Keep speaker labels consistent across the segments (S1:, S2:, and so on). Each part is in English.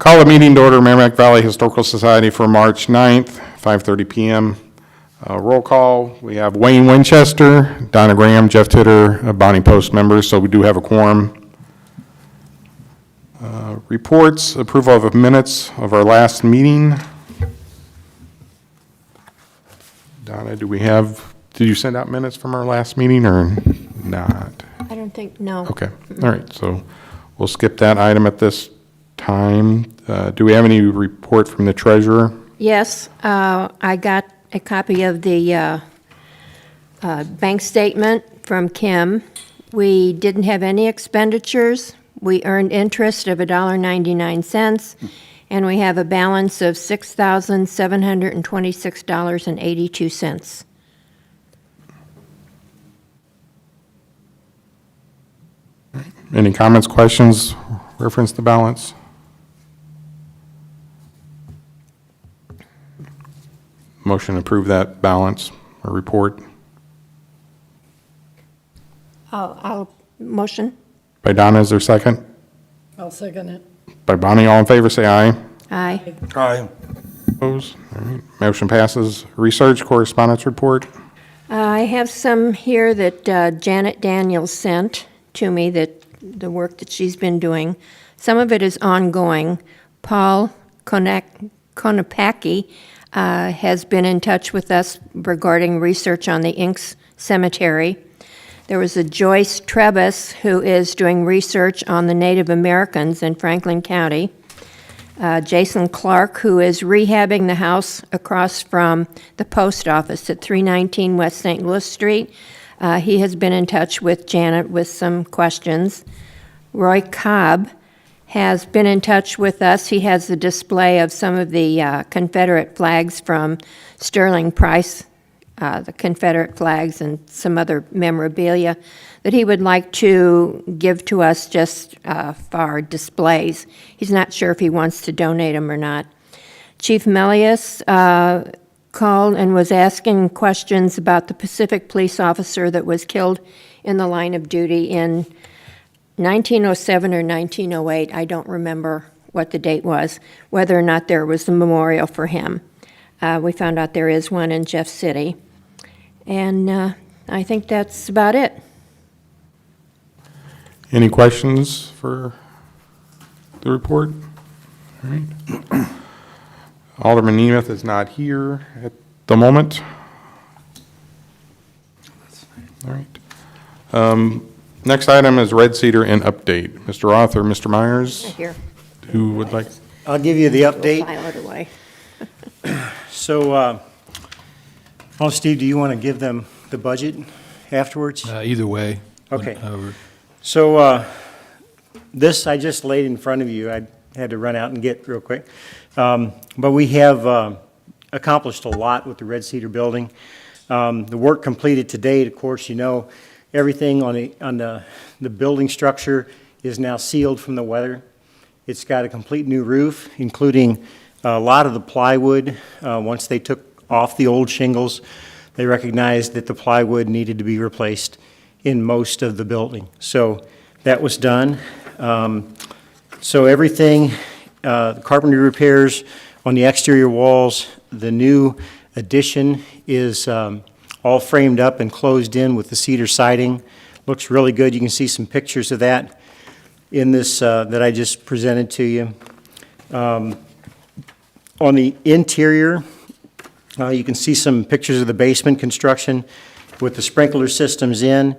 S1: Call a meeting to order, Merrimack Valley Historical Society for March 9th, 5:30 p.m. Roll call. We have Wayne Winchester, Donna Graham, Jeff Titter, Bonnie Post members, so we do have a quorum. Reports, approval of minutes of our last meeting. Donna, did you send out minutes from our last meeting or not?
S2: I don't think, no.
S1: Okay, all right, so we'll skip that item at this time. Do we have any report from the treasurer?
S2: Yes, I got a copy of the bank statement from Kim. We didn't have any expenditures. We earned interest of $1.99, and we have a balance of $6,726.82.
S1: Any comments, questions, reference the balance? Motion to approve that balance or report
S2: I'll motion.
S1: by Donna. Is there a second?
S3: I'll second it.
S1: By Bonnie. All in favor, say aye.
S2: Aye.
S4: Aye.
S1: Opposed? All right. Motion passes. Research correspondence report.
S2: I have some here that Janet Daniels sent to me, that the work that she's been doing. Some of it is ongoing. Paul Konopacki has been in touch with us regarding research on the Inks Cemetery. There was a Joyce Trebas who is doing research on the Native Americans in Franklin County. Jason Clark, who is rehabbing the house across from the post office at 319 West St. Louis Street. He has been in touch with Janet with some questions. Roy Cobb has been in touch with us. He has a display of some of the Confederate flags from Sterling Price, the Confederate flags and some other memorabilia that he would like to give to us just for our displays. He's not sure if he wants to donate them or not. Chief Melius called and was asking questions about the Pacific police officer that was killed in the line of duty in 1907 or 1908. I don't remember what the date was, whether or not there was a memorial for him. We found out there is one in Jeff City. And I think that's about it.
S1: Any questions for the report? All right. Alderman Nemeth is not here at the moment. All right. Next item is Red Cedar and update. Mr. Roth or Mr. Myers,
S2: Here.
S1: who would like?
S4: I'll give you the update.
S2: File it away.
S4: So, Steve, do you want to give them the budget afterwards?
S5: Either way.
S4: Okay.
S5: However.
S4: So, this I just laid in front of you. I had to run out and get real quick. But we have accomplished a lot with the Red Cedar building. The work completed to date, of course, you know, everything on the building structure is now sealed from the weather. It's got a complete new roof, including a lot of the plywood. Once they took off the old shingles, they recognized that the plywood needed to be replaced in most of the building. So that was done. So everything, the carpentry repairs on the exterior walls, the new addition is all framed up and closed in with the cedar siding. Looks really good. You can see some pictures of that in this that I just presented to you. On the interior, you can see some pictures of the basement construction with the sprinkler systems in.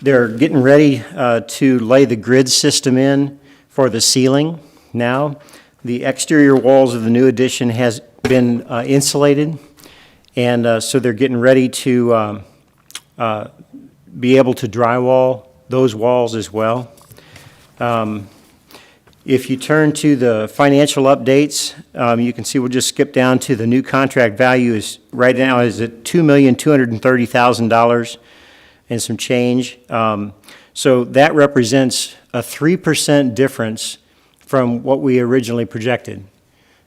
S4: They're getting ready to lay the grid system in for the ceiling now. The exterior walls of the new addition has been insulated, and so they're getting ready to be able to drywall those walls as well. If you turn to the financial updates, you can see we'll just skip down to the new contract value is right now is at $2,230,000 and some change. So that represents a 3% difference from what we originally projected.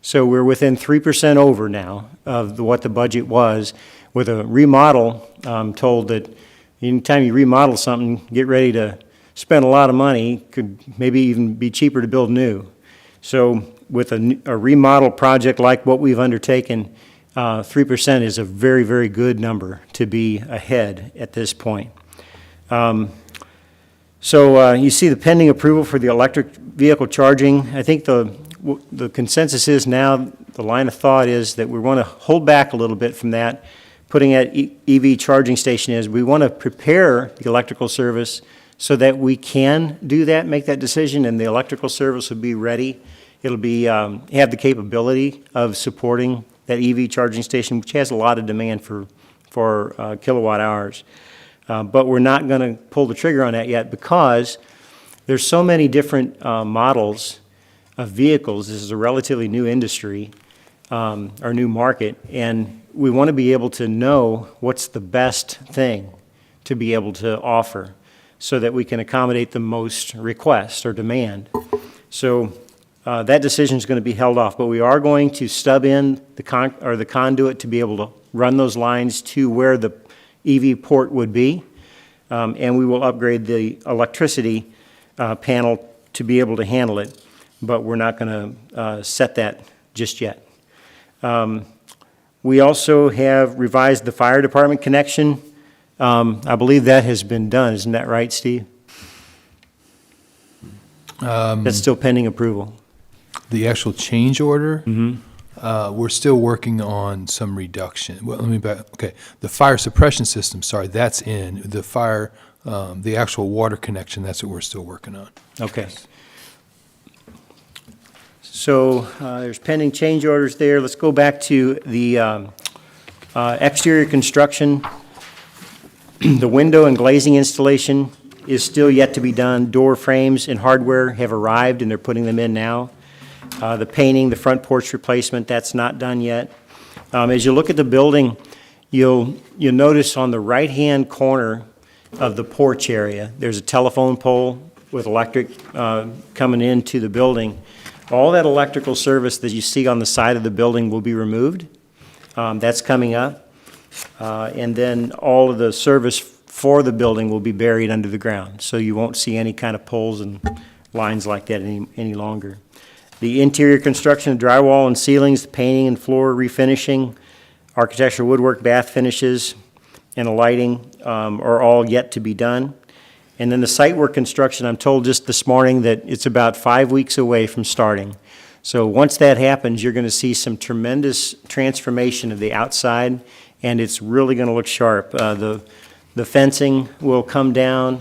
S4: So we're within 3% over now of what the budget was. With a remodel, I'm told that anytime you remodel something, get ready to spend a lot of money. Could maybe even be cheaper to build new. So with a remodel project like what we've undertaken, 3% is a very, very good number to be ahead at this point. So you see the pending approval for the electric vehicle charging. I think the consensus is now, the line of thought is that we want to hold back a little bit from that, putting that EV charging station is. We want to prepare the electrical service so that we can do that, make that decision, and the electrical service will be ready. It'll be, have the capability of supporting that EV charging station, which has a lot of demand for kilowatt hours. But we're not going to pull the trigger on that yet because there's so many different models of vehicles. This is a relatively new industry, or new market, and we want to be able to know what's the best thing to be able to offer so that we can accommodate the most request or demand. So that decision is going to be held off, but we are going to stub in the conduit to be able to run those lines to where the EV port would be, and we will upgrade the electricity panel to be able to handle it, but we're not going to set that just yet. We also have revised the fire department connection. I believe that has been done, isn't that right, Steve? That's still pending approval.
S5: The actual change order, we're still working on some reduction. Well, let me back. Okay, the fire suppression system. Sorry, that's in the fire. The actual water connection. That's what we're still working on.
S4: Okay. So there's pending change orders there. Let's go back to the exterior construction. The window and glazing installation is still yet to be done. Door frames and hardware have arrived, and they're putting them in now. The painting, the front porch replacement, that's not done yet. As you look at the building, you'll notice on the right-hand corner of the porch area, there's a telephone pole with electric coming into the building. All that electrical service that you see on the side of the building will be removed. That's coming up. And then all of the service for the building will be buried under the ground. So you won't see any kind of poles and lines like that any longer. The interior construction, drywall and ceilings, painting and floor refinishing, architectural woodwork, bath finishes, and the lighting are all yet to be done. And then the site work construction, I'm told just this morning that it's about 5 weeks away from starting. So once that happens, you're going to see some tremendous transformation of the outside, and it's really going to look sharp. The fencing will come down.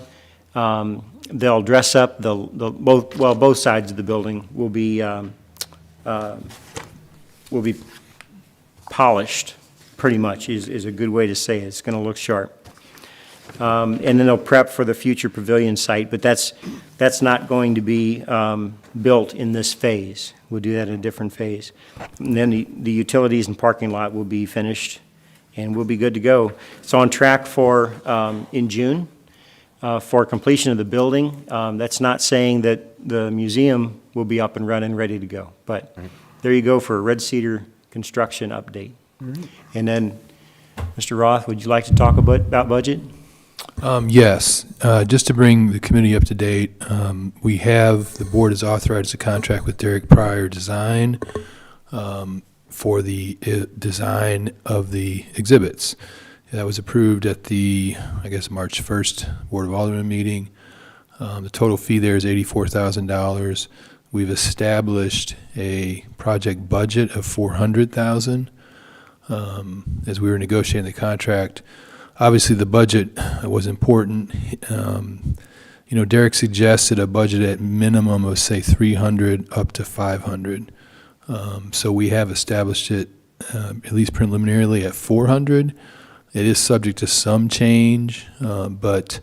S4: They'll dress up both sides of the building will be polished. Pretty much is a good way to say it. It's going to look sharp. And then they'll prep for the future pavilion site, but that's not going to be built in this phase. We'll do that in a different phase. And then the utilities and parking lot will be finished, and we'll be good to go. It's on track for in June for completion of the building. That's not saying that the museum will be up and running, ready to go. But there you go for a Red Cedar construction update. And then, Mr. Roth, would you like to talk about budget?
S5: Yes, just to bring the committee up to date, the board has authorized a contract with Derek Pryor Design for the design of the exhibits. That was approved at the, March 1st Board of Aldermen meeting. The total fee there is $84,000. We've established a project budget of $400,000 as we were negotiating the contract. Obviously, the budget was important. Derek suggested a budget at minimum of, say, 300 up to 500. So we have established it, at least preliminarily, at 400. It is subject to some change, but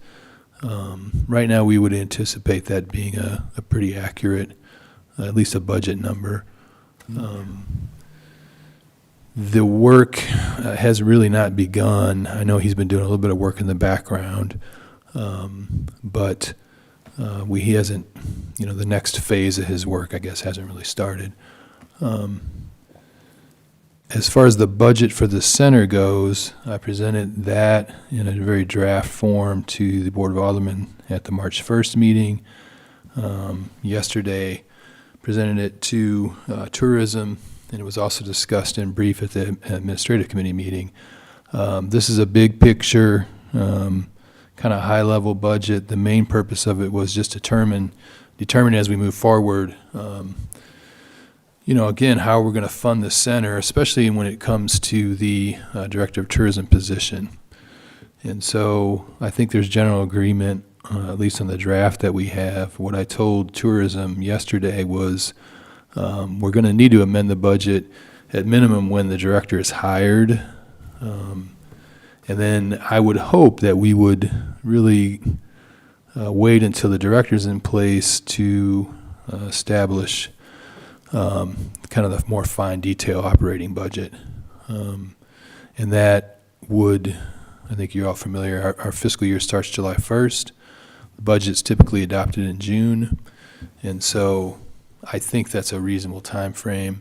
S5: right now we would anticipate that being a pretty accurate, at least a budget number. The work has really not begun. I know he's been doing a little bit of work in the background, but he hasn't, the next phase of his work, hasn't really started. As far as the budget for the center goes, I presented that in a very draft form to the Board of Aldermen at the March 1st meeting. Yesterday, presented it to tourism, and it was also discussed in brief at the administrative committee meeting. This is a big picture, kind of high-level budget. The main purpose of it was just determine as we move forward, again, how we're going to fund the center, especially when it comes to the director of tourism position. And so I think there's general agreement, at least on the draft that we have. What I told tourism yesterday was we're going to need to amend the budget at minimum when the director is hired. And then I would hope that we would really wait until the director's in place to establish kind of the more fine detail operating budget. And that would, I think you're all familiar, our fiscal year starts July 1st. The budget's typically adopted in June. And so I think that's a reasonable time frame.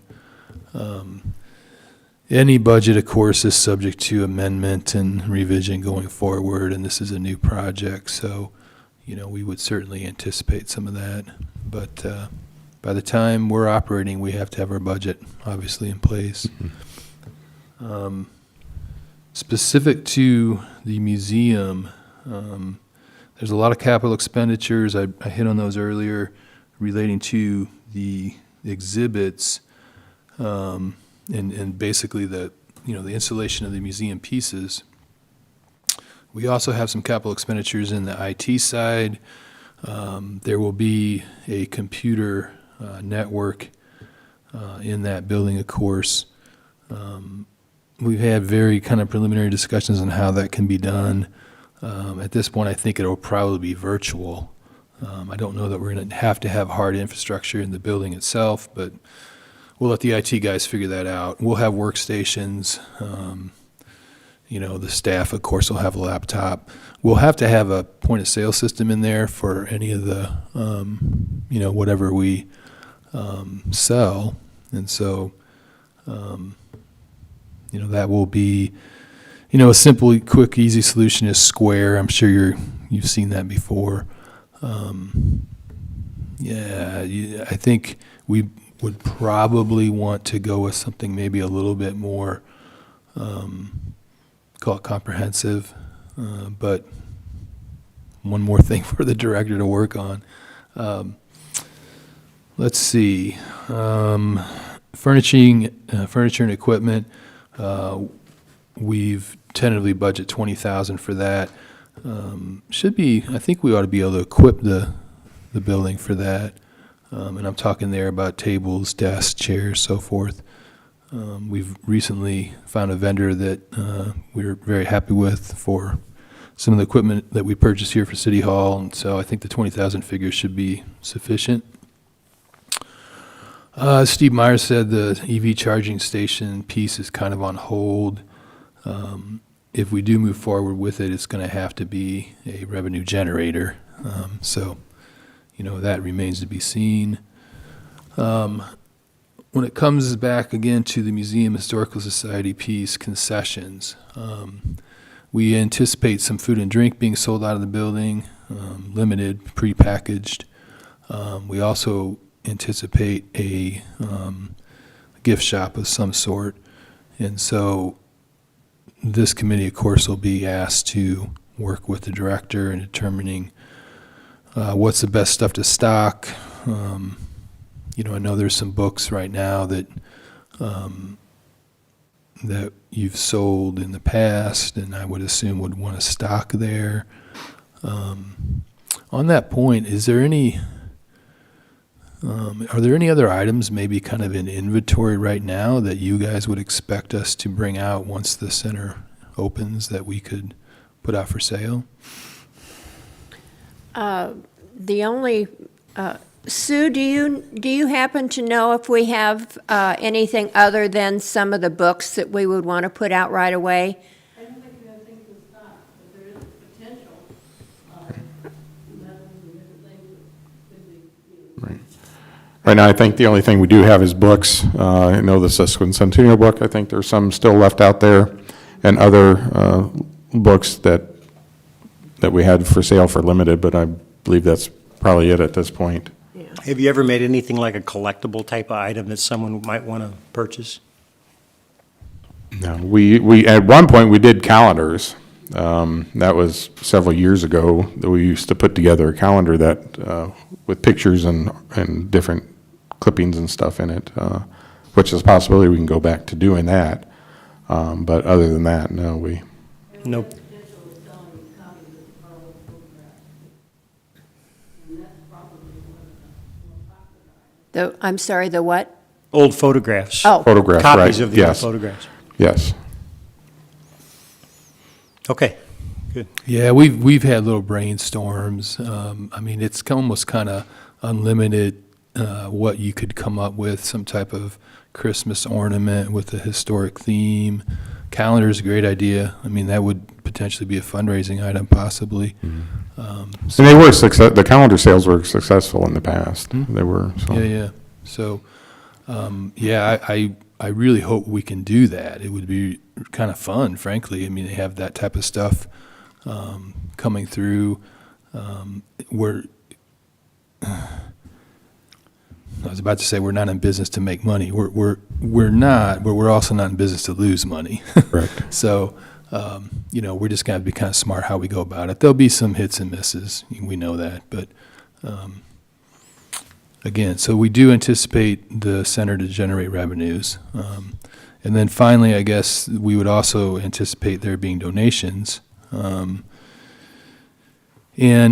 S5: Any budget, of course, is subject to amendment and revision going forward, and this is a new project, so, we would certainly anticipate some of that. But by the time we're operating, we have to have our budget, obviously, in place. Specific to the museum, there's a lot of capital expenditures. I hit on those earlier relating to the exhibits. And basically the installation of the museum pieces. We also have some capital expenditures in the IT side. There will be a computer network in that building, of course. We've had very kind of preliminary discussions on how that can be done. At this point, I think it will probably be virtual. I don't know that we're going to have hard infrastructure in the building itself, but we'll let the IT guys figure that out. We'll have workstations. The staff, of course, will have a laptop. We'll have to have a point-of-sale system in there for any of the, whatever we sell. And so, that will be, a simple, quick, easy solution is Square. I'm sure you've seen that before. I think we would probably want to go with something maybe a little bit more, call it comprehensive, but one more thing for the director to work on. Let's see, furniture and equipment, we've tentatively budget $20,000 for that. I think we ought to be able to equip the building for that. And I'm talking there about tables, desks, chairs, so forth. We've recently found a vendor that we're very happy with for some of the equipment that we purchased here for City Hall, and so I think the $20,000 figure should be sufficient. Steve Myers said the EV charging station piece is kind of on hold. If we do move forward with it, it's going to have to be a revenue generator. So that remains to be seen. When it comes back again to the Museum Historical Society piece, concessions, we anticipate some food and drink being sold out of the building, limited, prepackaged. We also anticipate a gift shop of some sort. And so this committee, of course, will be asked to work with the director in determining what's the best stuff to stock. I know there's some books right now that that you've sold in the past, and I would assume would want to stock there. On that point, are there any other items maybe kind of in inventory right now that you guys would expect us to bring out once the center opens that we could put out for sale?
S2: The only, Sue, do you happen to know if we have anything other than some of the books that we would want to put out right away?
S3: I don't think we have things in stock, but there is potential. Metals and different things that could be used.
S1: Right now, I think the only thing we do have is books. I know the Bicentennial book, I think there's some still left out there, and other books that we had for sale for limited, but I believe that's probably it at this point.
S2: Yeah.
S4: Have you ever made anything like a collectible type of item that someone might want to purchase?
S1: No, we, at one point, we did calendars. That was several years ago, that we used to put together a calendar that, with pictures and different clippings and stuff in it, which is a possibility we can go back to doing that. But other than that, no,
S4: Nope.
S3: Potential of selling copies of our old photographs. And that's probably one of the more popular items.
S2: I'm sorry, the what?
S4: Old photographs.
S2: Oh,
S1: photograph, right?
S4: Copies of the old
S1: Yes,
S4: photographs.
S1: yes.
S4: Okay, good.
S5: Yeah, we've had little brainstorms. I mean, it's almost kind of unlimited what you could come up with, some type of Christmas ornament with a historic theme. Calendar is a great idea. I mean, that would potentially be a fundraising item possibly.
S1: And they were the calendar sales were successful in the past. They were, so.
S5: Yeah. So, yeah, I really hope we can do that. It would be kind of fun, frankly. I mean, they have that type of stuff coming through. I was about to say we're not in business to make money. We're not, but we're also not in business to lose money.
S1: Correct.
S5: So, we're just going to be kind of smart how we go about it. There'll be some hits and misses. We know that, but again, so we do anticipate the center to generate revenues. And then finally, I guess we would also anticipate there being donations. And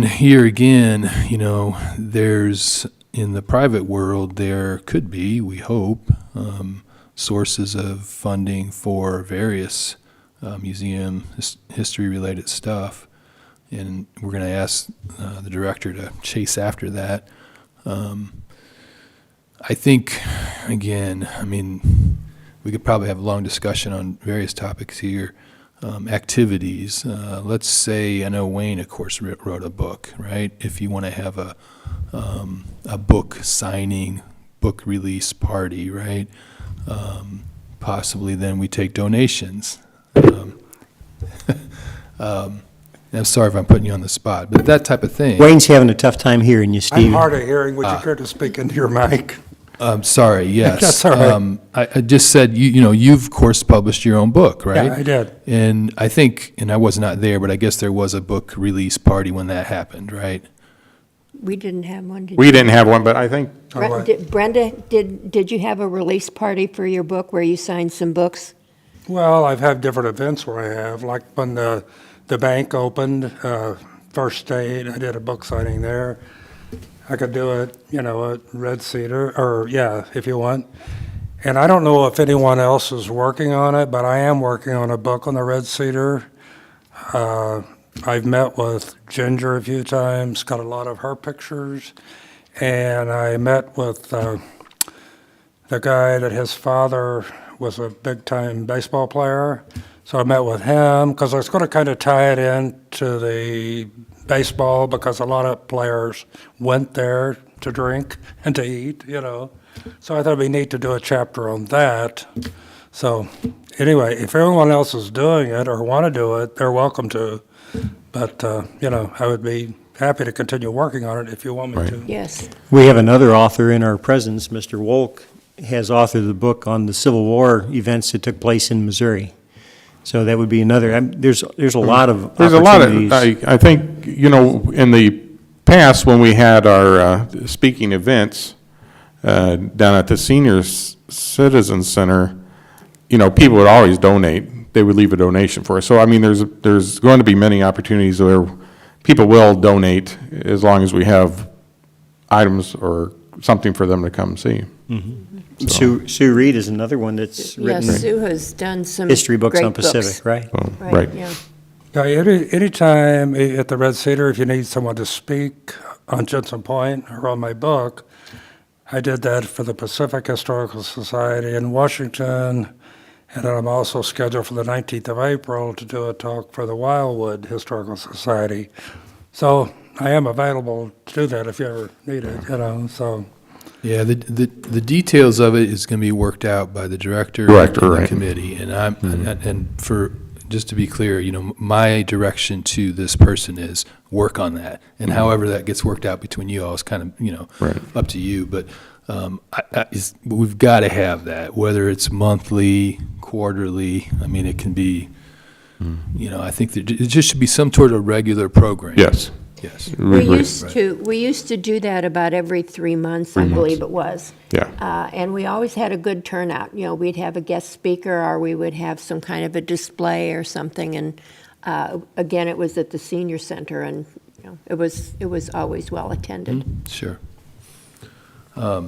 S5: here again, there's, in the private world, there could be, we hope, sources of funding for various museum history-related stuff. And we're going to ask the director to chase after that. I think, again, I mean, we could probably have a long discussion on various topics here. Activities. Let's say, I know Wayne, of course, wrote a book, right? If you want to have a book signing, book release party, right? Possibly then we take donations. I'm sorry if I'm putting you on the spot, but that type of thing.
S4: Wayne's having a tough time hearing you,
S6: I'm
S4: Steve.
S6: hard of hearing. Would you care to speak into your mic?
S5: Sorry, yes.
S6: That's all right.
S5: I just said, you've, of course, published your own book, right?
S6: Yeah, I did.
S5: And I think, and I was not there, but I guess there was a book release party when that happened, right?
S2: we didn't have one, did
S1: We
S2: you?
S1: didn't have one, but I think,
S2: Brenda, did you have a release party for your book where you signed some books?
S6: Well, I've had different events where I have, like when the bank opened, First State, I did a book signing there. I could do it, at Red Cedar, or, yeah, if you want. And I don't know if anyone else is working on it, but I am working on a book on the Red Cedar. I've met with Ginger a few times, got a lot of her pictures, and I met with the guy that his father was a big-time baseball player. So I met with him, because I was going to kind of tie it into the baseball, because a lot of players went there to drink and to eat, So I thought it'd be neat to do a chapter on that. So anyway, if everyone else is doing it or want to do it, they're welcome to. But, I would be happy to continue working on it if you want me to.
S2: Yes.
S4: We have another author in our presence, Mr. Wolk, has authored the book on the Civil War events that took place in Missouri. So that would be another, there's a lot of
S1: there's a lot
S4: opportunities.
S1: of, I think, in the past, when we had our speaking events down at the Senior Citizen Center, people would always donate. They would leave a donation for us. So, I mean, there's going to be many opportunities where people will donate as long as we have items or something for them to come see.
S4: Sue Reed is another one that's
S2: Yes,
S4: written
S2: Sue has done some
S4: history books
S2: great
S4: on Pacific,
S2: books.
S4: right?
S1: So, right.
S2: Yeah.
S6: Yeah, anytime at the Red Cedar, if you need someone to speak on Jensen Point or on my book, I did that for the Pacific Historical Society in Washington, and then I'm also scheduled for the 19th of April to do a talk for the Wildwood Historical Society. So I am available to do that if you ever need it, so.
S5: Yeah, the details of it is going to be worked out by the director
S1: Director,
S5: and the
S1: right.
S5: committee, and and for just to be clear, my direction to this person is work on that. And however that gets worked out between you all is kind of,
S1: Right.
S5: up to you. But we've got to have that, whether it's monthly, quarterly. I mean, it can be, I think that it just should be some sort of regular program.
S1: Yes.
S5: Yes.
S2: We
S1: agree.
S2: used to do that about every 3 months, I believe it was.
S1: Yeah.
S2: And we always had a good turnout. We'd have a guest speaker, or we would have some kind of a display or something. And again, it was at the senior center, and it was always well attended.
S5: Sure. I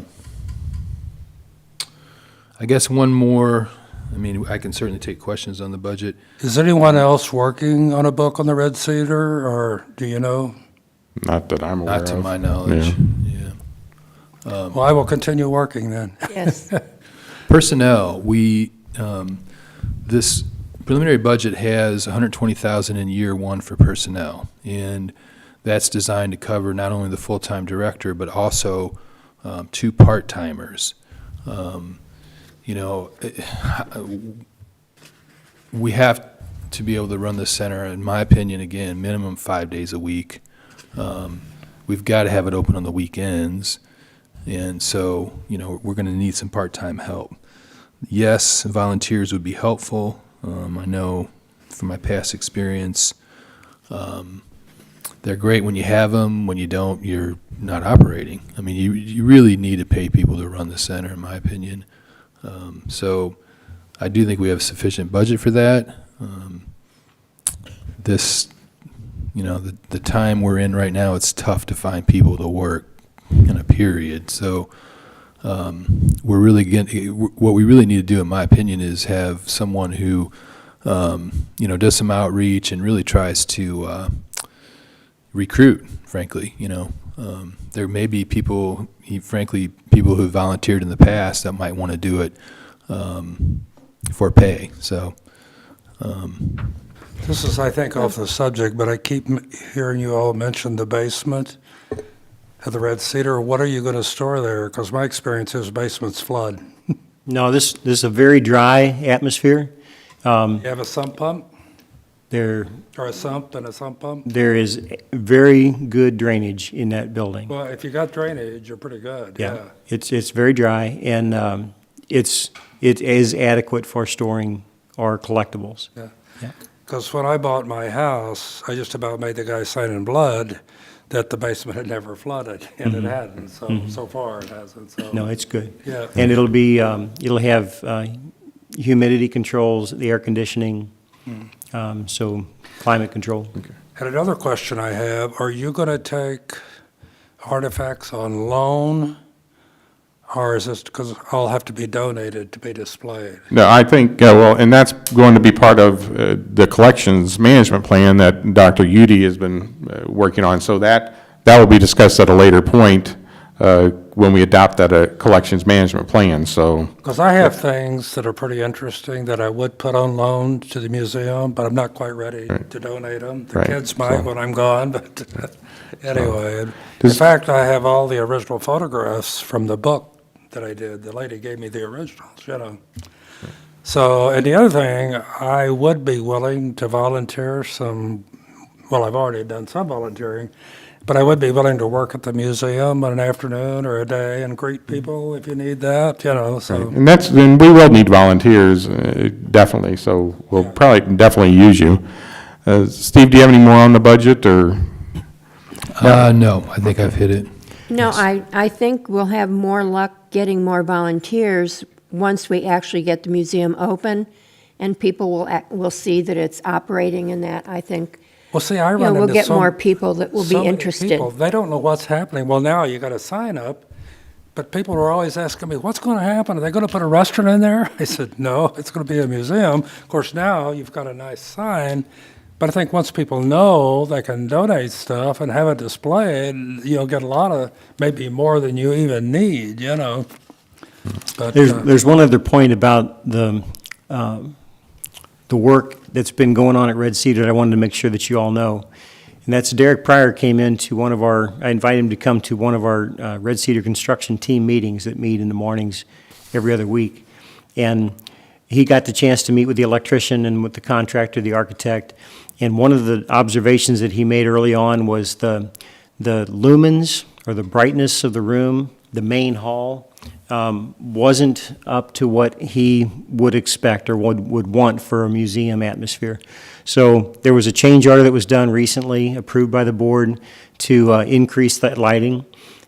S5: guess one more, I can certainly take questions on the budget.
S6: Is anyone else working on a book on the Red Cedar, or do you know?
S1: Not that I'm aware of.
S5: Not to my knowledge, yeah.
S6: Well, I will continue working then.
S2: Yes.
S5: Personnel, this preliminary budget has $120,000 in year one for personnel, and that's designed to cover not only the full-time director, but also 2 part-timers. We have to be able to run the center, in my opinion, again, minimum 5 days a week. We've got to have it open on the weekends, and so, we're going to need some part-time help. Yes, volunteers would be helpful. I know from my past experience, they're great when you have them. When you don't, you're not operating. You really need to pay people to run the center, in my opinion. So I do think we have sufficient budget for that. The time we're in right now, it's tough to find people to work in a period. So what we really need to do, in my opinion, is have someone who, does some outreach and really tries to recruit, frankly. There may be people who volunteered in the past that might want to do it for pay. So
S6: This is, I think, off the subject, but I keep hearing you all mention the basement at the Red Cedar. What are you going to store there? Because my experience is basements flood.
S4: No, this is a very dry atmosphere.
S6: You have a sump pump,
S4: There
S6: or a sump and a sump pump?
S4: There is very good drainage in that building.
S6: Well, if you got drainage, you're pretty good, yeah.
S4: It's very dry, and it is adequate for storing our collectibles.
S6: Yeah.
S4: Yeah.
S6: Because when I bought my house, I just about made the guy sign in blood that the basement had never flooded, and it hadn't, so far it hasn't, so.
S4: No, it's good.
S6: Yeah.
S4: And it'll have humidity controls, the air conditioning, so climate control.
S6: And another question I have, are you going to take artifacts on loan, or is this, because all have to be donated to be displayed?
S1: No, I think, and that's going to be part of the collections management plan that Dr. Udy has been working on. So that will be discussed at a later point when we adopt that collections management plan, so.
S6: Because I have things that are pretty interesting that I would put on loan to the museum, but I'm not quite ready to donate them. The
S1: Right,
S6: kids might
S1: so-
S6: when I'm gone, but anyway. In
S1: Does-
S6: fact, I have all the original photographs from the book that I did. The lady gave me the originals, So, and the other thing, I would be willing to volunteer well, I've already done some volunteering, but I would be willing to work at the museum on an afternoon or a day and greet people if you need that, so.
S1: And we will need volunteers, definitely, so we'll probably definitely use you. Steve, do you have any more on the budget, or?
S5: No, I think I've hit it.
S2: No, I think we'll have more luck getting more volunteers once we actually get the museum open, and people will see that it's operating in that, I think.
S6: Well, see, I run
S2: We'll
S6: into
S2: get more people that will
S6: so
S2: be
S6: many
S2: interested.
S6: people. They don't know what's happening. Well, now you got to sign up, but people are always asking me, what's going to happen? Are they going to put a restaurant in there? I said, no, it's going to be a museum. Of course, now you've got a nice sign, but I think once people know they can donate stuff and have it displayed, you'll get a lot of, maybe more than you even need, But,
S4: There's one other point about the work that's been going on at Red Cedar that I wanted to make sure that you all know. And that's Derek Pryor came into I invited him to come to one of our Red Cedar construction team meetings that meet in the mornings every other week. And he got the chance to meet with the electrician and with the contractor, the architect, and one of the observations that he made early on was the lumens, or the brightness of the room, the main hall, wasn't up to what he would expect or would want for a museum atmosphere. So there was a change order that was done recently, approved by the board, to increase that lighting.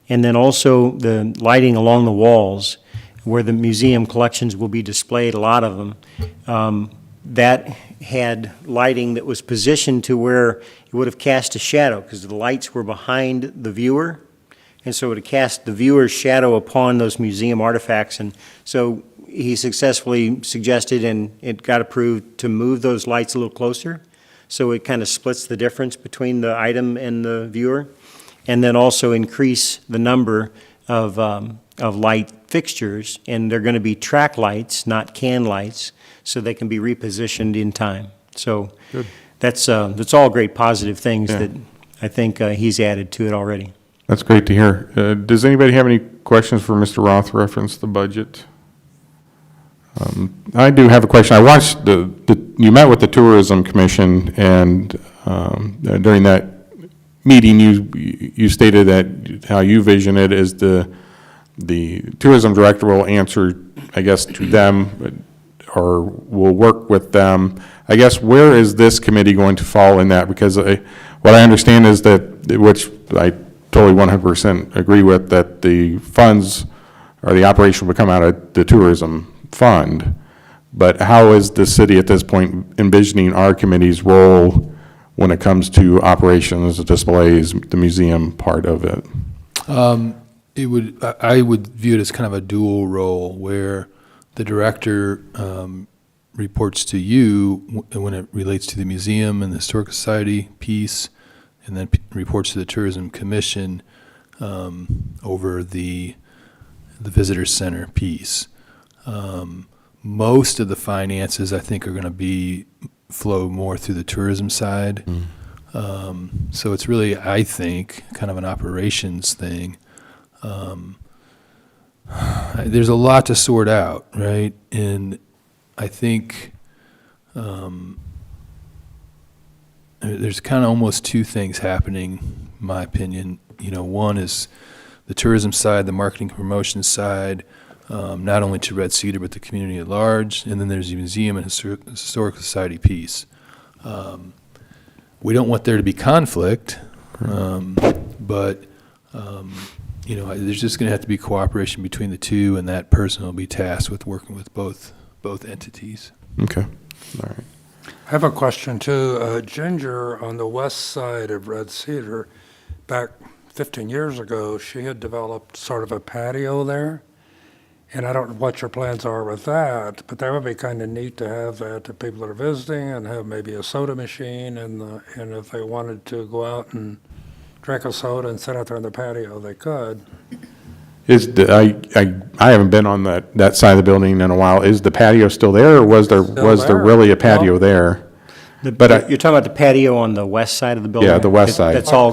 S4: And then also the lighting along the walls, where the museum collections will be displayed, a lot of them, that had lighting that was positioned to where it would have cast a shadow, because the lights were behind the viewer, and so it would cast the viewer's shadow upon those museum artifacts. And so he successfully suggested, and it got approved, to move those lights a little closer, so it kind of splits the difference between the item and the viewer, and then also increase the number of light fixtures, and they're going to be track lights, not can lights, so they can be repositioned in time. So that's all great positive things that I think he's added to it already.
S1: That's great to hear. Does anybody have any questions for Mr. Roth reference the budget? I do have a question. I watched you met with the Tourism Commission, and during that meeting, you stated that how you vision it is the tourism director will answer, I guess, to them, or will work with them. I guess, where is this committee going to fall in that? Because what I understand is that, which I totally 100% agree with, that the funds or the operation will come out of the tourism fund. But how is the city at this point envisioning our committee's role when it comes to operations, displays, the museum part of it?
S5: I would view it as kind of a dual role, where the director reports to you when it relates to the museum and the Historic Society piece, and then reports to the Tourism Commission over the Visitor Center piece. Most of the finances, I think, are going to flow more through the tourism side. So it's really, I think, kind of an operations thing. There's a lot to sort out, right? And I think there's kind of almost two things happening, in my opinion. One is the tourism side, the marketing promotion side, not only to Red Cedar, but the community at large. And then there's the museum and historic society piece. We don't want there to be conflict, but there's just going to have to be cooperation between the two, and that person will be tasked with working with both entities.
S1: Okay, all right.
S6: I have a question too. Ginger on the west side of Red Cedar, back 15 years ago, she had developed sort of a patio there. And I don't know what your plans are with that, but that would be kind of neat to have that to people that are visiting, and have maybe a soda machine, and if they wanted to go out and drink a soda and sit out there on the patio, they could.
S1: I haven't been on that side of the building in a while. Is the patio still there, or was there really a patio there?
S4: But you're talking about the patio on the west side of the building?
S1: Yeah, the west side.
S4: It's all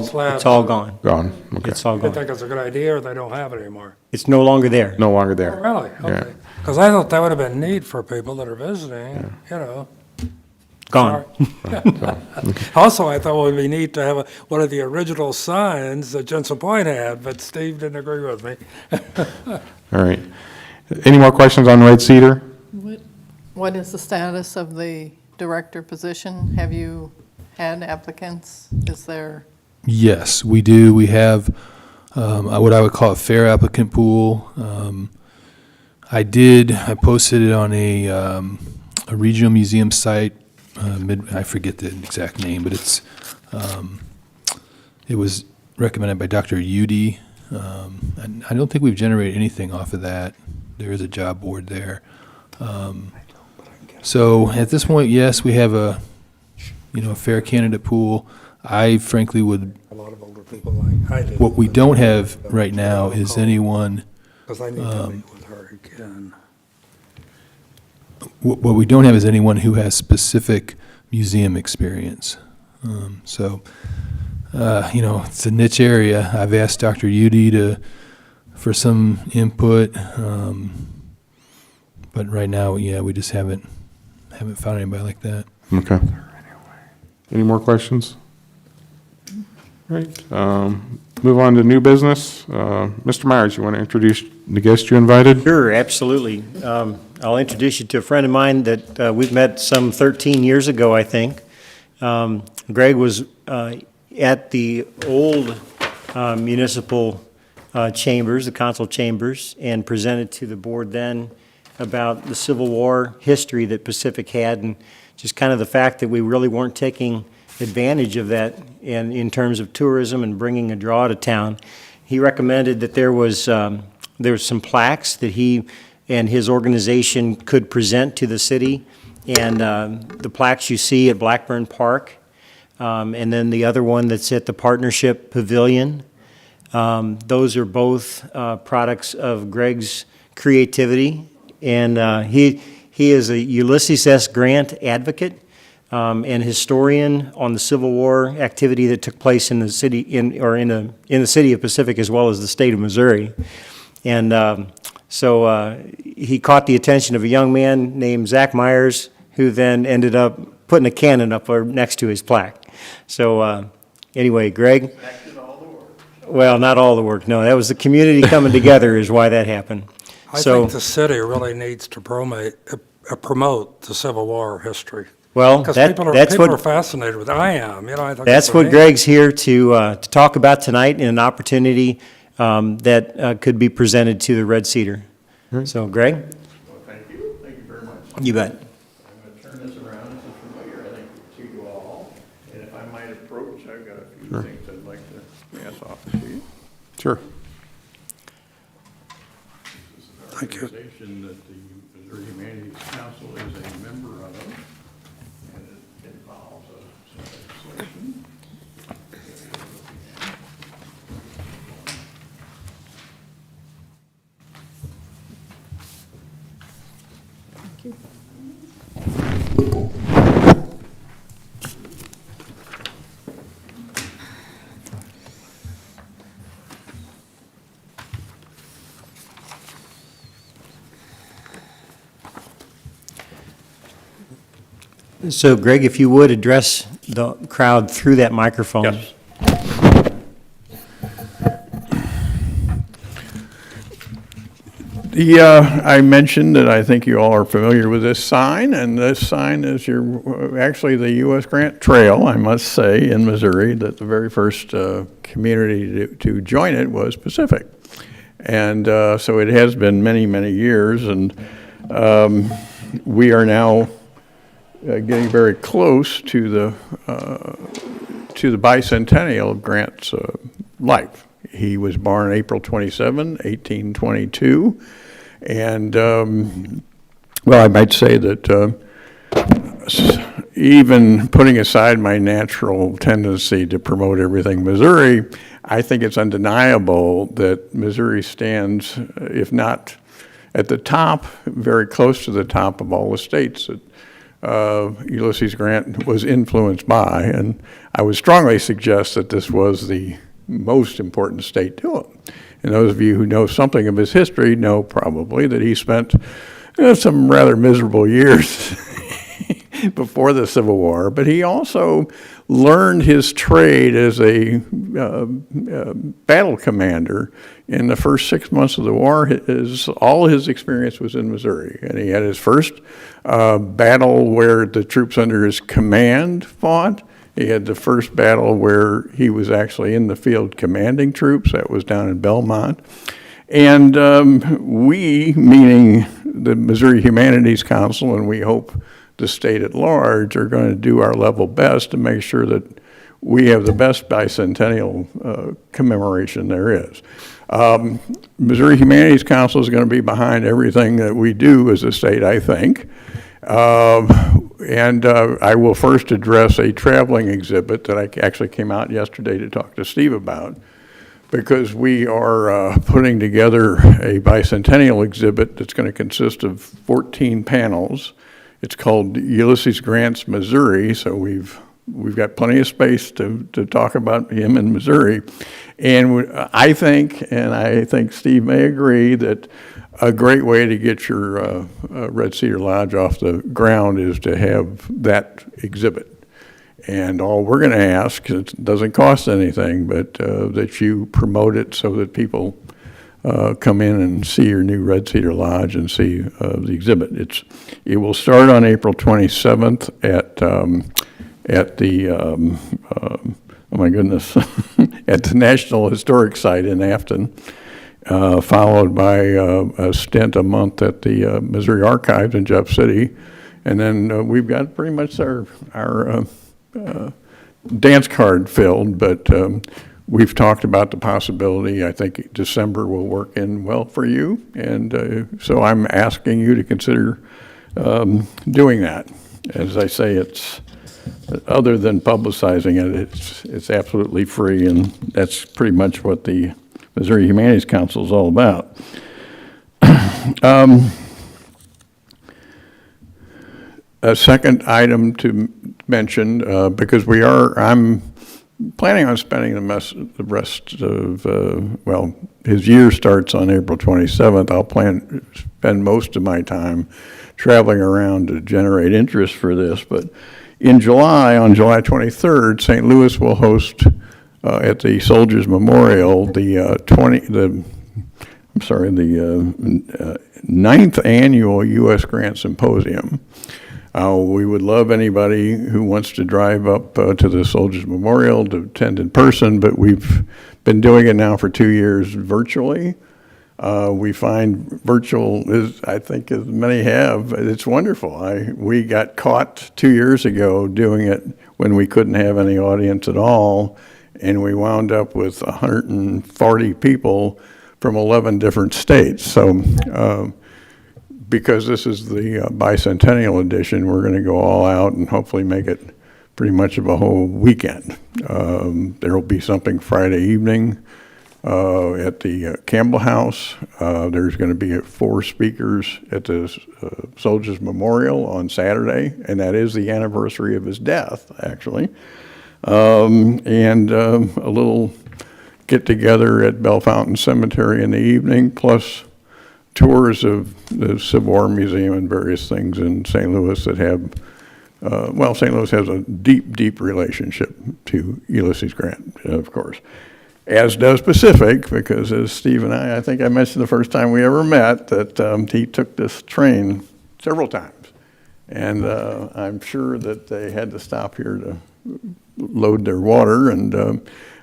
S4: gone.
S1: Gone, okay.
S4: It's all
S6: I
S4: gone.
S6: think it's a good idea, or they don't have it anymore.
S4: It's no longer there.
S1: No longer there.
S6: Really?
S1: Yeah.
S6: Okay. Because I thought that would have been neat for people that are visiting,
S4: Gone.
S6: Also, I thought it would be neat to have one of the original signs that Jensen Point had, but Steve didn't agree with me.
S1: All right. Any more questions on Red Cedar?
S7: What is the status of the director position? Have you had applicants? Is there?
S5: Yes, we do. We have what I would call a fair applicant pool. I posted it on a regional museum site. I forget the exact name, but it was recommended by Dr. Udy. And I don't think we've generated anything off of that. There is a job board there. So at this point, yes, we have a fair candidate pool. I frankly would.
S6: A lot of older people like I did.
S5: What we don't have right now is anyone.
S6: Because I need to meet with her again.
S5: What we don't have is anyone who has specific museum experience. It's a niche area. I've asked Dr. Udy for some input, But right now, yeah, we just haven't found anybody like that.
S1: Okay. Any more questions? All right, move on to new business. Mr. Myers, you want to introduce the guest you invited?
S4: Sure, absolutely. I'll introduce you to a friend of mine that we've met some 13 years ago, I think. Greg was at the old municipal chambers, the council chambers, and presented to the board then about the Civil War history that Pacific had, and just kind of the fact that we really weren't taking advantage of that in terms of tourism and bringing a draw to town. He recommended that there was some plaques that he and his organization could present to the city, and the plaques you see at Blackburn Park, and then the other one that's at the Partnership Pavilion. Those are both products of Greg's creativity, and he is a Ulysses S. Grant advocate and historian on the Civil War activity that took place in the city in the city of Pacific as well as the state of Missouri. And so he caught the attention of a young man named Zach Myers, who then ended up putting a cannon up next to his plaque. So anyway, Greg. Well, not all the work. No, that was the community coming together is why that happened.
S6: I think the city really needs to promote the Civil War history.
S4: Well,
S6: Because
S4: that's
S6: people are
S4: what
S6: fascinated with it. I am, I think
S4: that's
S6: it's
S4: what
S6: amazing.
S4: Greg's here to talk about tonight, and an opportunity that could be presented to the Red Cedar. So, Greg?
S8: Well, thank you very much.
S4: You bet.
S8: I'm going to turn this around, this is familiar, I think, to you all, and if I might approach, I've got a few things I'd like to pass off to you.
S1: Sure.
S8: This is an
S6: Thank you.
S8: organization that the Missouri Humanities Council is a member of, and it involves some legislation.
S4: So, Greg, if you would address the crowd through that microphone.
S8: Yes. I mentioned that I think you all are familiar with this sign, and this sign is actually the U.S. Grant Trail, I must say, in Missouri, that the very first community to join it was Pacific. And so it has been many, many years, and we are now getting very close to the bicentennial of Grant's life. He was born April 27, 1822, and well, I might say that even putting aside my natural tendency to promote everything Missouri, I think it's undeniable that Missouri stands, if not at the top, very close to the top of all the states that Ulysses Grant was influenced by, and I would strongly suggest that this was the most important state to him. And those of you who know something of his history know probably that he spent some rather miserable years before the Civil War, but he also learned his trade as a battle commander. In the first 6 months of the war, all his experience was in Missouri, and he had his first battle where the troops under his command fought. He had the first battle where he was actually in the field commanding troops. That was down in Belmont. And we, meaning the Missouri Humanities Council, and we hope the state at large, are going to do our level best to make sure that we have the best bicentennial commemoration there is. Missouri Humanities Council is going to be behind everything that we do as a state, I think. And I will first address a traveling exhibit that I actually came out yesterday to talk to Steve about, because we are putting together a bicentennial exhibit that's going to consist of 14 panels. It's called Ulysses Grant's Missouri, so we've we've got plenty of space to talk about him in Missouri. And I think Steve may agree, that a great way to get your Red Cedar Lodge off the ground is to have that exhibit. And all we're going to ask, it doesn't cost anything, but that you promote it so that people come in and see your new Red Cedar Lodge and see the exhibit. It will start on April 27th at the oh my goodness, at the National Historic Site in Afton, followed by a stint a month at the Missouri Archives in Jeff City, and then we've got pretty much our dance card filled, but we've talked about the possibility. I think December will work in well for you, and so I'm asking you to consider doing that. As I say, it's other than publicizing it, it's absolutely free, and that's pretty much what the Missouri Humanities Council is all about. A second item to mention, because I'm planning on spending the rest of, well, his year starts on April 27th. I'll spend most of my time traveling around to generate interest for this. But in July, on July 23rd, St. Louis will host at the Soldiers Memorial the 9th annual U.S. Grant Symposium. We would love anybody who wants to drive up to the Soldiers Memorial to attend in person, but we've been doing it now for 2 years virtually. We find virtual is, I think as many have, it's wonderful. We got caught 2 years ago doing it when we couldn't have any audience at all, and we wound up with 140 people from 11 different states. So because this is the Bicentennial edition, we're going to go all out and hopefully make it pretty much of a whole weekend. There will be something Friday evening at the Campbell House. There's going to be 4 speakers at the Soldiers Memorial on Saturday, and that is the anniversary of his death, actually. And a little get-together at Bell Fountain Cemetery in the evening, plus tours of the Civil War Museum and various things in St. Louis that have, St. Louis has a deep, deep relationship to Ulysses Grant, of course, as does Pacific, because as Steve and I think I mentioned the first time we ever met, that he took this train several times. And I'm sure that they had to stop here to load their water, and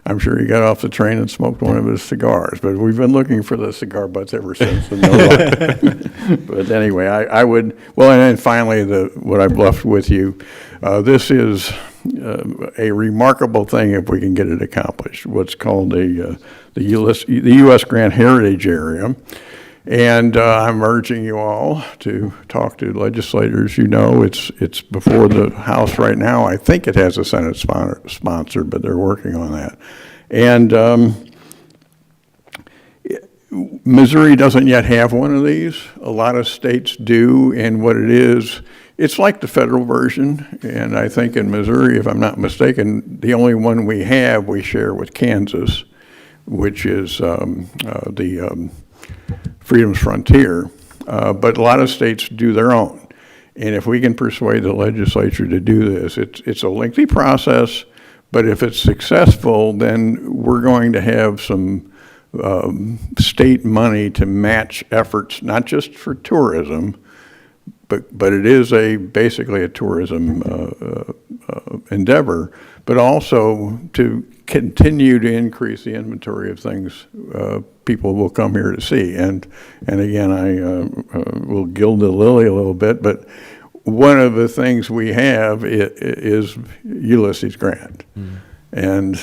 S8: I'm sure he got off the train and smoked one of his cigars. But we've been looking for the cigar butts ever since, and no luck. But anyway, I would, well, and then finally, what I've left with you, this is a remarkable thing if we can get it accomplished, what's called the U.S. Grant Heritage Area. And I'm urging you all to talk to legislators. You know, it's before the House right now. I think it has a Senate sponsor, but they're working on that. And Missouri doesn't yet have one of these. A lot of states do, and what it is, it's like the federal version. And I think in Missouri, if I'm not mistaken, the only one we share with Kansas, which is the Freedom's Frontier, but a lot of states do their own. And if we can persuade the legislature to do this, it's a lengthy process, but if it's successful, then we're going to have some state money to match efforts, not just for tourism, but it is basically a tourism endeavor, but also to continue to increase the inventory of things people will come here to see. And again, I will gild the lily a little bit, but one of the things we have is Ulysses Grant. Mm-hmm. And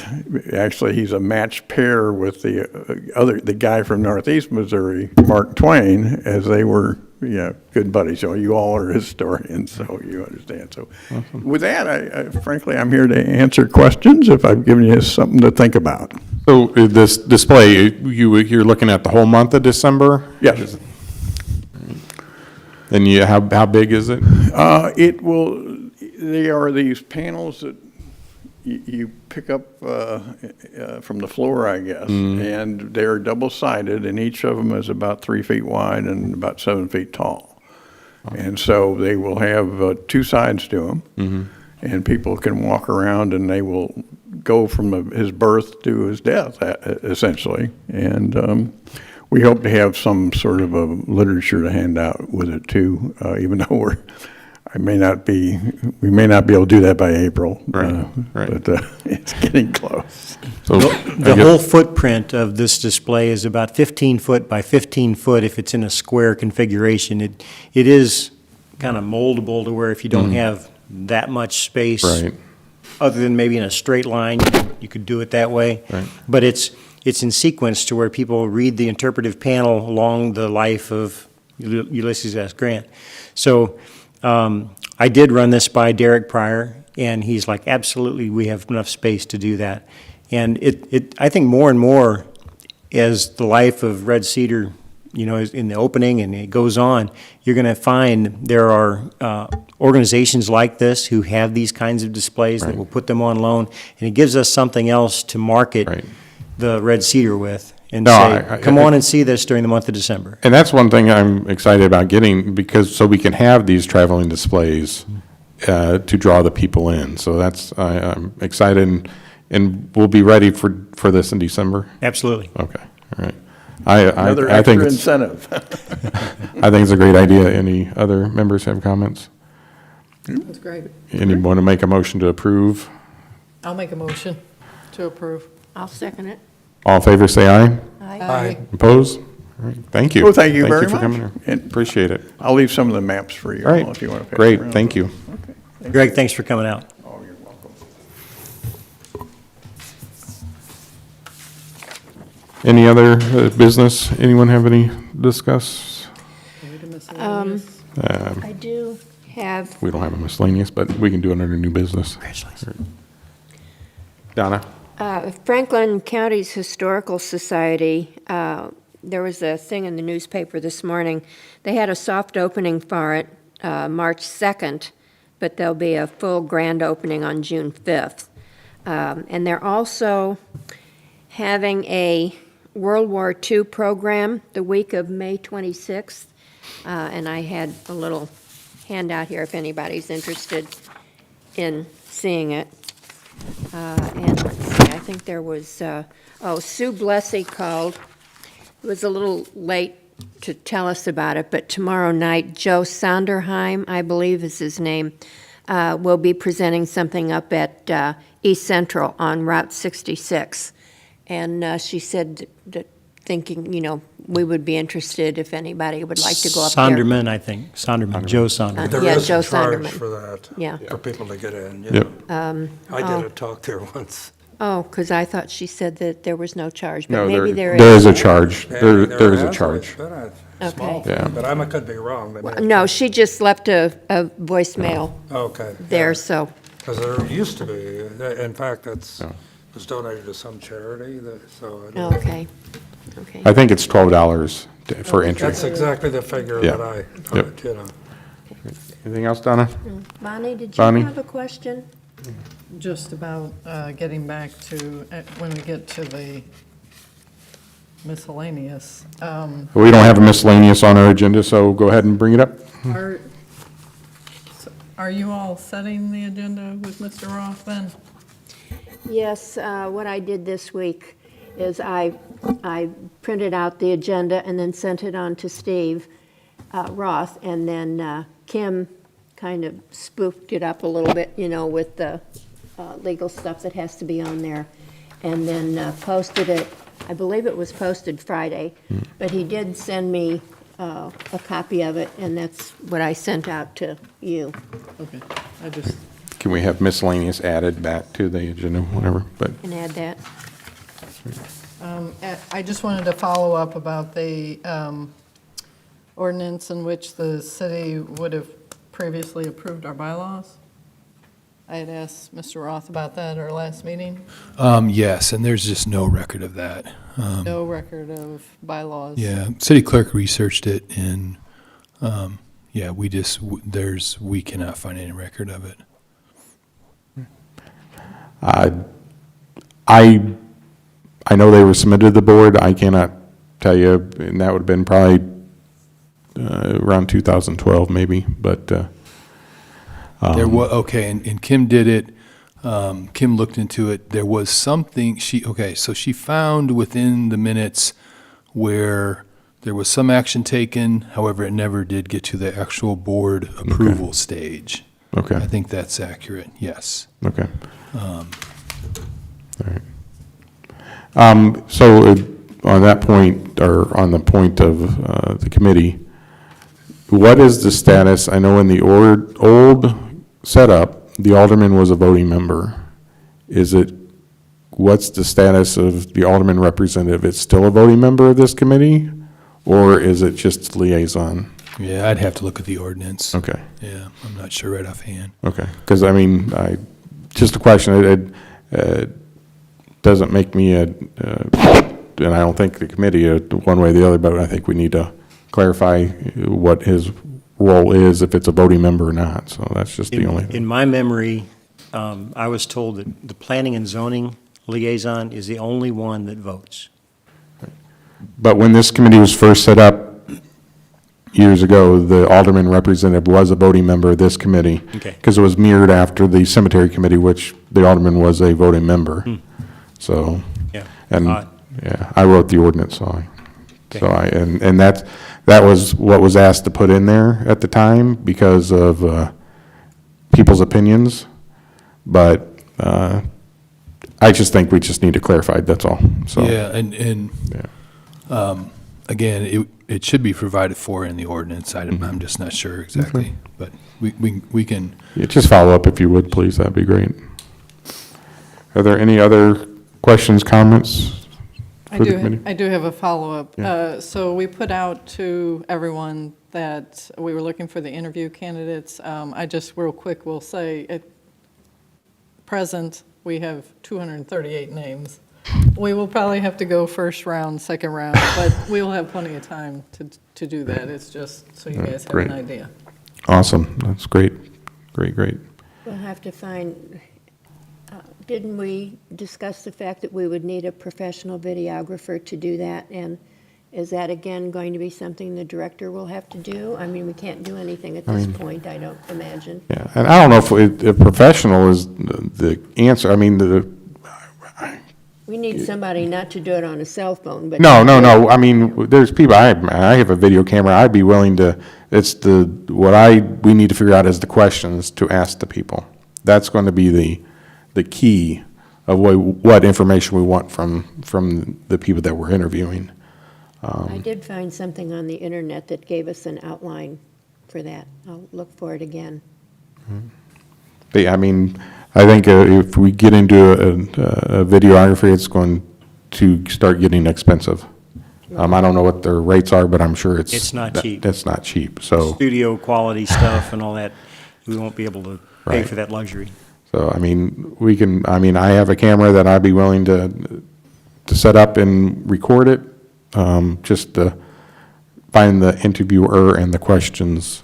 S8: actually, he's a matched pair with the guy from Northeast Missouri, Mark Twain, as they were good buddies. So you all are historians, so you understand. So awesome. With that, I frankly, I'm here to answer questions if I've given you something to think about.
S1: So this display, you're looking at the whole month of December?
S8: Yes.
S1: And how big is it?
S8: They are these panels that you pick up from the floor, I guess, and they're double-sided, and each of them is about 3 feet wide and about 7 feet tall. And so they will have 2 sides to them, and people can walk around, and they will go from his birth to his death, essentially. And we hope to have some sort of a literature to hand out with it too, even though we may not be able to do that by April.
S1: Right, right.
S8: But it's getting close.
S1: So
S4: The whole footprint of this display is about 15 foot by 15 foot if it's in a square configuration. It is kind of moldable to where if you don't have that much space,
S1: Right.
S4: other than maybe in a straight line, you could do it that way.
S1: Right.
S4: But it's in sequence to where people read the interpretive panel along the life of Ulysses S. Grant. So I did run this by Derek Pryor, and he's like, absolutely, we have enough space to do that. And I think more and more, as the life of Red Cedar, is in the opening and it goes on, you're going to find there are organizations like this who have these kinds of displays that
S1: Right.
S4: will put them on loan, and it gives us something else to market
S1: Right.
S4: the Red Cedar with, and
S1: No,
S4: say,
S1: I
S4: come
S1: think-
S4: on and see this during the month of December.
S1: And that's one thing I'm excited about getting, because, so we can have these traveling displays to draw the people in. So I'm excited, and we'll be ready for this in December?
S4: Absolutely.
S1: Okay, all right. I
S8: Another
S1: think
S8: extra
S1: it's,
S8: incentive.
S1: I think it's a great idea. Any other members have comments?
S7: That's great.
S1: Anyone want to make a motion to approve?
S7: I'll make a motion to approve.
S2: I'll second it.
S1: All in favor, say aye.
S6: Aye.
S1: Opposed? All right, thank you.
S8: Well, thank you very
S1: Thank you for
S8: much.
S1: coming here.
S8: And-
S1: Appreciate it.
S8: I'll leave some of the maps for you
S1: All right,
S8: if you want to.
S1: great, thank you.
S4: Greg, thanks for coming out.
S8: Oh, you're welcome.
S1: Any other business? Anyone have any discuss?
S2: I do have,
S1: We don't have a miscellaneous, but we can do it under new business.
S4: Congratulations.
S1: Donna?
S2: Franklin County's Historical Society, there was a thing in the newspaper this morning. They had a soft opening for it March 2nd, but there'll be a full grand opening on June 5th. And they're also having a World War II program the week of May 26th. And I had a little handout here if anybody's interested in seeing it. And let's see, I think there was, Sue Blessy called. It was a little late to tell us about it, but tomorrow night, Joe Sonderheim, I believe is his name, will be presenting something up at East Central on Route 66. And she said that thinking, we would be interested if anybody would like to go up there.
S4: Sonderman, I think. Sonderman, Joe Sonderman.
S6: There
S2: Yeah,
S6: is
S2: Joe
S6: a charge
S2: Sonderman.
S6: for that.
S2: Yeah.
S6: For people to get in,
S1: Yep.
S6: I did a talk there once.
S2: Oh, because I thought she said that there was no charge,
S1: No,
S2: but maybe there is.
S1: There is a charge.
S6: Yeah,
S1: There is a
S6: has
S1: charge.
S6: always been a small
S2: Okay.
S1: Yeah.
S6: fee, but I could be wrong. They may have
S2: No,
S6: changed.
S2: she just left a voicemail
S6: Okay.
S2: there, so,
S6: Because there used to be, in fact, that's, was donated to some charity, so. I don't-
S2: okay, okay.
S1: I think it's $12 for entry.
S6: That's exactly the figure
S1: Yeah.
S6: that I
S1: Yep.
S6: put,
S1: Anything else, Donna?
S2: Bonnie, did you
S1: Bonnie?
S2: have a question?
S7: Just about getting back to, when we get to the miscellaneous,
S1: We don't have a miscellaneous on our agenda, so go ahead and bring it up.
S7: are you all setting the agenda with Mr. Roth then?
S2: Yes, what I did this week is I printed out the agenda and then sent it on to Steve Roth, and then Kim kind of spoofed it up a little bit, with the legal stuff that has to be on there, and then posted it. I believe it was posted Friday, but he did send me a copy of it, and that's what I sent out to you.
S7: Okay, I just,
S1: Can we have miscellaneous added back to the agenda, whatever, but,
S2: And add that.
S7: I just wanted to follow up about the ordinance in which the city would have previously approved our bylaws. I had asked Mr. Roth about that at our last meeting.
S5: Yes, and there's just no record of that.
S7: No record of bylaws.
S5: Yeah, city clerk researched it, and, yeah, we cannot find any record of it.
S1: I know they were submitted to the board. I cannot tell you, and that would have been probably around 2012 maybe, but
S5: There was, okay, and Kim did it, Kim looked into it, there was something, so she found within the minutes where there was some action taken, however, it never did get to the actual board approval stage.
S1: okay,
S5: I think that's accurate, yes.
S1: okay. All right. So on that point, or on the point of the committee, what is the status? I know in the old setup, the alderman was a voting member. What's the status of the alderman representative? It's still a voting member of this committee, or is it just liaison?
S5: Yeah, I'd have to look at the ordinance.
S1: Okay,
S5: Yeah, I'm not sure right offhand.
S1: okay. Because, I mean, just a question, it doesn't make me and I don't think the committee, one way or the other, but I think we need to clarify what his role is, if it's a voting member or not. So that's just the only
S4: In
S1: thing.
S4: my memory, I was told that the planning and zoning liaison is the only one that votes.
S1: But when this committee was first set up years ago, the alderman representative was a voting member of this committee.
S4: Okay.
S1: Because it was mirrored after the cemetery committee, which the alderman was a voting member. So,
S4: Yeah.
S1: and,
S4: Odd.
S1: yeah, I wrote the ordinance, so
S4: Okay.
S1: and that was what was asked to put in there at the time because of people's opinions. But I just think we just need to clarify, that's all, so.
S5: Yeah, and
S1: Yeah.
S5: again, it should be provided for in the ordinance. I'm just not sure exactly, but we can,
S1: Yeah, just follow up if you would, please, that'd be great. Are there any other questions, comments for the committee?
S7: I do have a follow-up.
S1: Yeah.
S7: So we put out to everyone that we were looking for the interview candidates. I just real quick will say, at present, we have 238 names. We will probably have to go first round, second round, but we'll have plenty of time to do that. It's just so you guys have
S1: Great.
S7: an idea.
S1: Awesome, that's great, great.
S2: We'll have to find, didn't we discuss the fact that we would need a professional videographer to do that? And is that again going to be something the director will have to do? I mean, we can't do anything at this point, I don't imagine.
S1: Yeah, and I don't know if a professional is the answer, I mean,
S2: We need somebody not to do it on a cell phone, but.
S1: no, I mean, there's people, I have a video camera, I'd be willing to, we need to figure out is the questions to ask the people. That's going to be the key of what information we want from the people that we're interviewing.
S2: I did find something on the internet that gave us an outline for that. I'll look for it again.
S1: I mean, I think if we get into a videography, it's going to start getting expensive. I don't know what their rates are, but I'm sure
S4: It's not cheap.
S1: It's not cheap, so.
S4: Studio quality stuff and all that, we won't be able to pay
S1: Right.
S4: for that luxury.
S1: So, I mean, I have a camera that I'd be willing to set up and record it, just to find the interviewer and the questions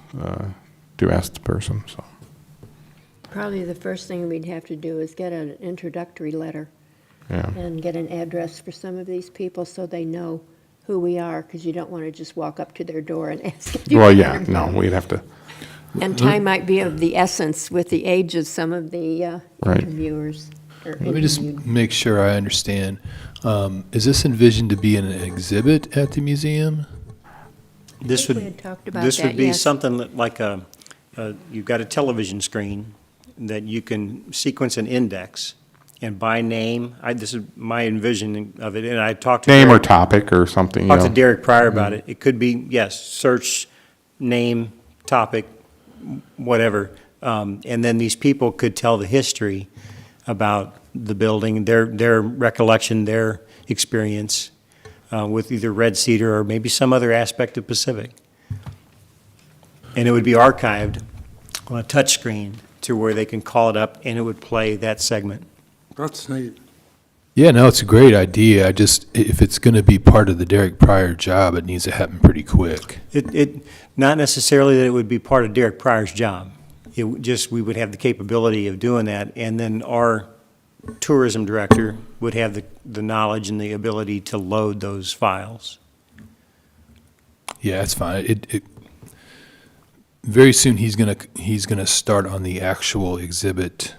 S1: to ask the person, so.
S2: Probably the first thing we'd have to do is get an introductory letter
S1: Yeah,
S2: and get an address for some of these people so they know who we are, because you don't want to just walk up to their door and ask if you
S1: well,
S2: can
S1: yeah,
S2: interview
S1: no,
S2: them.
S1: we'd have to,
S2: And time might be of the essence with the age of some of the
S1: Right.
S2: interviewers. Or
S5: let me just
S2: interviewed.
S5: make sure I understand. Is this envisioned to be an exhibit at the museum?
S4: This
S2: think we
S4: would,
S2: had talked about
S4: this would
S2: that,
S4: be
S2: yes.
S4: something like you've got a television screen that you can sequence and index, and by name, this is my envisioning of it, and I talked to
S1: name or
S4: Derek-
S1: topic or something, you
S4: talked to
S1: know.
S4: Derek Pryor about it. It could be, yes, search, name, topic, whatever, and then these people could tell the history about the building, their recollection, their experience with either Red Cedar or maybe some other aspect of Pacific. And it would be archived on a touchscreen to where they can call it up and it would play that segment.
S6: That's neat.
S5: Yeah, no, it's a great idea. If it's going to be part of the Derek Pryor job, it needs to happen pretty quick.
S4: Not necessarily that it would be part of Derek Pryor's job. It would just, we would have the capability of doing that, and then our tourism director would have the knowledge and the ability to load those files.
S5: Yeah, it's fine. Very soon, he's gonna start on the actual exhibit,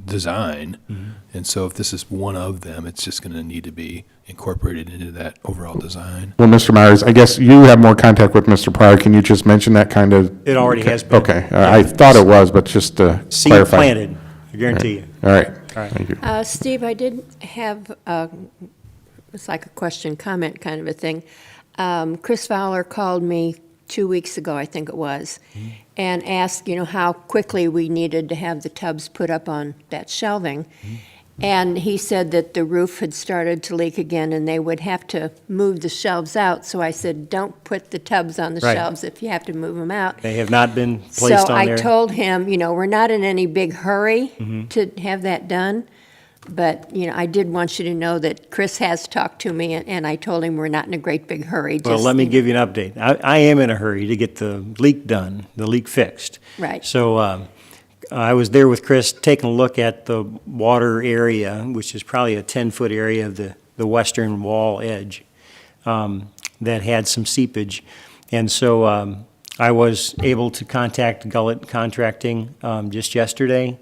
S5: design. And so if this is one of them, it's just gonna need to be incorporated into that overall design.
S1: Well, Mr. Myers, I guess you have more contact with Mr. Pryor. Can you just mention that kind of?
S4: It already has been.
S1: Okay, I thought it was, but just to
S4: Seed
S1: clarify.
S4: planted, I guarantee you.
S1: All right,
S4: right.
S1: thank you.
S2: Steve, I did have, it's like a question, comment kind of a thing. Chris Fowler called me 2 weeks ago, I think it was, and asked, how quickly we needed to have the tubs put up on that shelving. And he said that the roof had started to leak again, and they would have to move the shelves out. So I said, don't put the tubs on the
S4: Right.
S2: shelves if you have to move them out.
S4: They have not been placed
S2: So
S4: on
S2: I
S4: there.
S2: told him, we're not in any big hurry to have that done, but, I did want you to know that Chris has talked to me, and I told him we're not in a great big hurry.
S4: Well,
S2: just,
S4: let me give you an update. I am in a hurry to get the leak done, the leak fixed.
S2: Right.
S4: So I was there with Chris, taking a look at the water area, which is probably a 10-foot area of the western wall edge that had some seepage. And so I was able to contact Gullet Contracting just yesterday.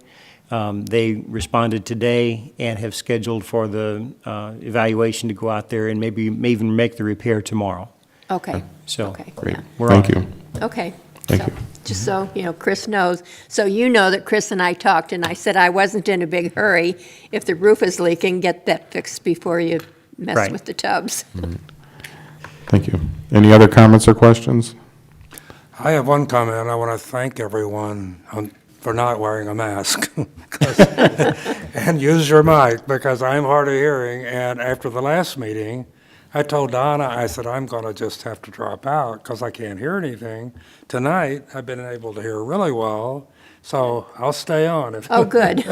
S4: They responded today and have scheduled for the evaluation to go out there and maybe may even make the repair tomorrow.
S2: Okay.
S4: So
S2: Okay.
S1: Great,
S2: yeah.
S4: we're
S1: thank
S4: on
S1: you.
S2: Okay.
S1: Thank
S2: So,
S1: you.
S2: just so, Chris knows. So you know that Chris and I talked, and I said I wasn't in a big hurry. If the roof is leaking, get that fixed before you mess
S4: Right.
S2: with the tubs.
S1: Thank you. Any other comments or questions?
S6: I have one comment. I want to thank everyone for not wearing a mask. And use your mic, because I'm hard of hearing. And after the last meeting, I told Donna, I said, I'm going to just have to drop out because I can't hear anything. Tonight, I've been able to hear really well, so I'll stay on.
S2: Oh, good.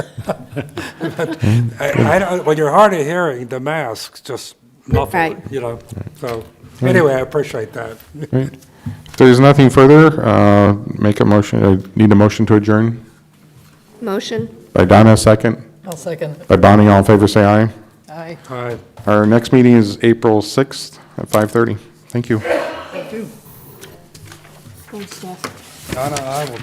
S6: I don't, when you're hard of hearing, the masks just muffle
S2: Right.
S6: it, So, anyway, I appreciate that.
S1: Great. If there's nothing further, make a motion, need a motion to adjourn?
S2: Motion?
S1: By Donna, second.
S7: I'll second.
S1: By Bonnie, all in favor, say aye.
S7: Aye.
S6: All right.
S1: Our next meeting is April 6th at 5:30. Thank you.
S6: Thank you.
S2: Thanks, Jeff.
S6: Donna, I will